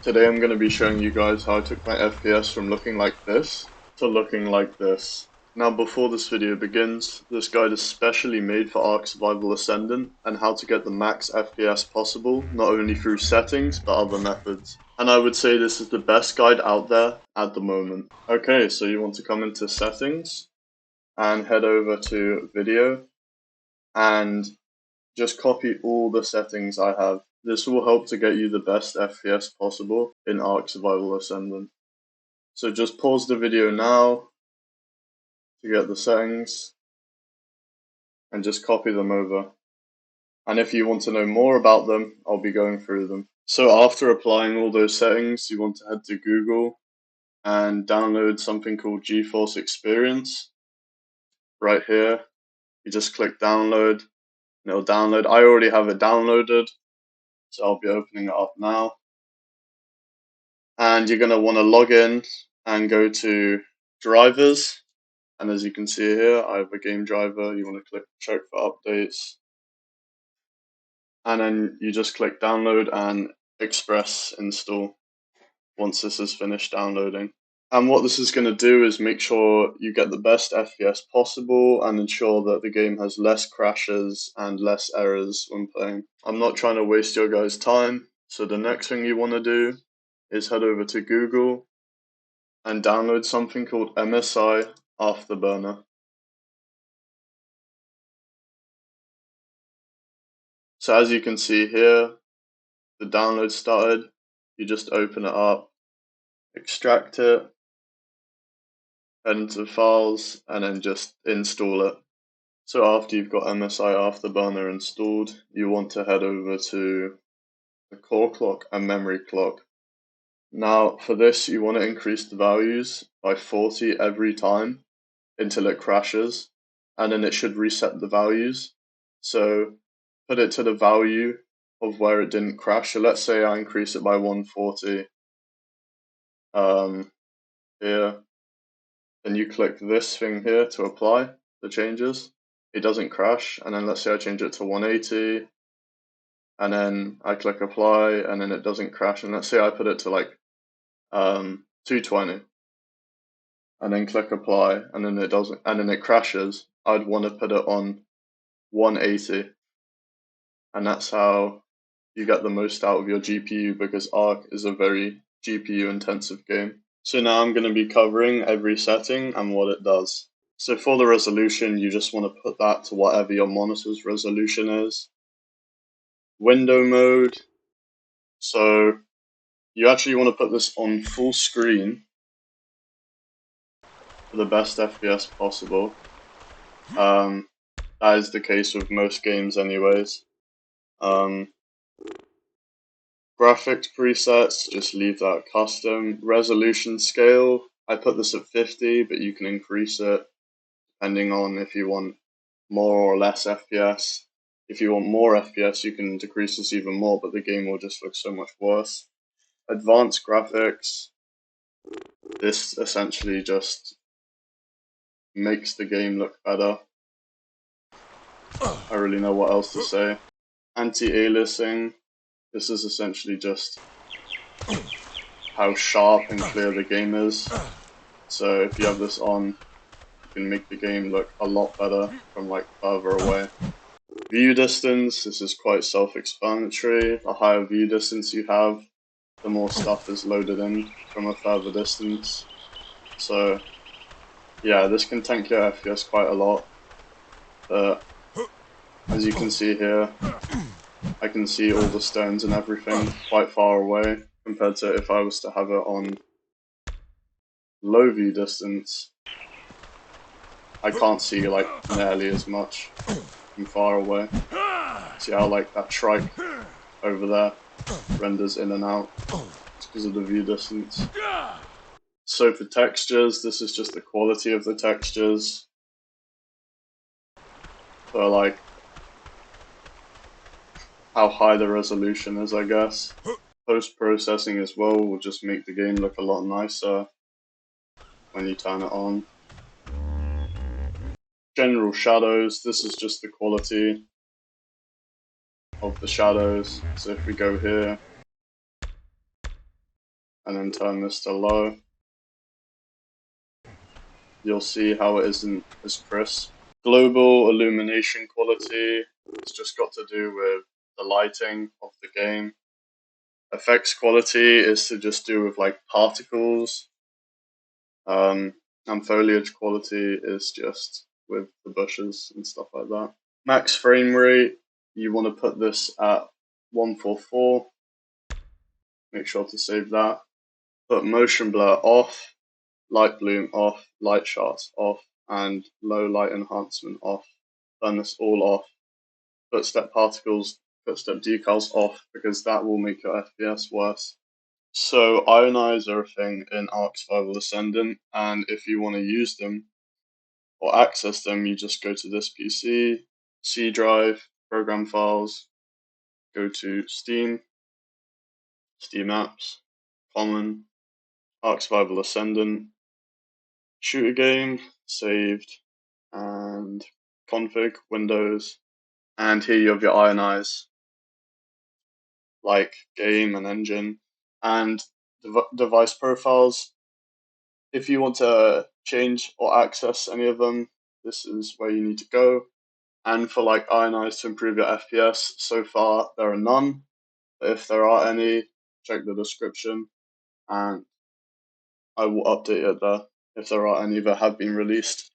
Today I'm going to be showing you guys how I took my FPS from looking like this to looking like this. Now before this video begins, this guide is specially made for Ark Survival Ascended and how to get the max FPS possible, not only through settings but other methods. And I would say this is the best guide out there at the moment. Okay, so you want to come into settings and head over to video and just copy all the settings I have. This will help to get you the best FPS possible in Ark Survival Ascended. So just pause the video now to get the settings and just copy them over. And if you want to know more about them, I'll be going through them. So after applying all those settings, you want to head to Google and download something called GeForce Experience. Right here, you just click download and it'll download. I already have it downloaded, so I'll be opening it up now. And you're going to want to log in and go to drivers. And as you can see here, I have a game driver. You want to click check for updates. And then you just click download and express install once this is finished downloading. And what this is going to do is make sure you get the best FPS possible and ensure that the game has less crashes and less errors when playing. I'm not trying to waste your guys' time, so the next thing you want to do is head over to Google and download something called MSI Afterburner. So as you can see here, the download started. You just open it up, extract it, head into files, and then just install it. So after you've got MSI Afterburner installed, you want to head over to the core clock and memory clock. Now for this, you want to increase the values by 40 every time until it crashes, and then it should reset the values. So put it to the value of where it didn't crash. So let's say I increase it by 140 here. Then you click this thing here to apply the changes. It doesn't crash, and then let's say I change it to 180, and then I click apply, and then it doesn't crash, and let's say I put it to like 220, and then click apply, and then it doesn't, and then it crashes. I'd want to put it on 180, and that's how you get the most out of your GPU, because Ark is a very GPU intensive game. So now I'm going to be covering every setting and what it does. So for the resolution, you just want to put that to whatever your monitor's resolution is. Window mode. So you actually want to put this on full screen for the best FPS possible. That is the case with most games anyways. Graphics presets, just leave that custom. Resolution scale, I put this at 50, but you can increase it depending on if you want more or less FPS. If you want more FPS, you can decrease this even more, but the game will just look so much worse. Advanced graphics, this essentially just makes the game look better. I really know what else to say. Anti-aliasing, this is essentially just how sharp and clear the game is. So if you have this on, you can make the game look a lot better from like further away. View distance, this is quite self-explanatory. The higher view distance you have, the more stuff is loaded in from a further distance. So yeah, this can tank your FPS quite a lot. But as you can see here, I can see all the stones and everything quite far away compared to if I was to have it on low view distance. I can't see like nearly as much from far away. See how like that trike over there renders in and out. It's because of the view distance. So for textures, this is just the quality of the textures. So like how high the resolution is, I guess. Post-processing as well will just make the game look a lot nicer when you turn it on. General shadows, this is just the quality of the shadows. So if we go here, and then turn this to low, you'll see how it isn't as crisp. Global illumination quality, it's just got to do with the lighting of the game. Effects quality is to just do with like particles. And foliage quality is just with the bushes and stuff like that. Max frame rate, you want to put this at 144. Make sure to save that. Put motion blur off, light bloom off, light shards off, and low light enhancement off. Turn this all off. Footstep particles, footstep decals off, because that will make your FPS worse. So ionize are a thing in Ark Survival Ascended, and if you want to use them or access them, you just go to this PC, C drive, program files, go to Steam, Steam apps, common, Ark Survival Ascended, shooter game, saved, and config, Windows, and here you have your ionize, like game and engine, and device profiles. If you want to change or access any of them, this is where you need to go. And for like ionize to improve your FPS, so far there are none. But if there are any, check the description and I will update it there if there are any that have been released.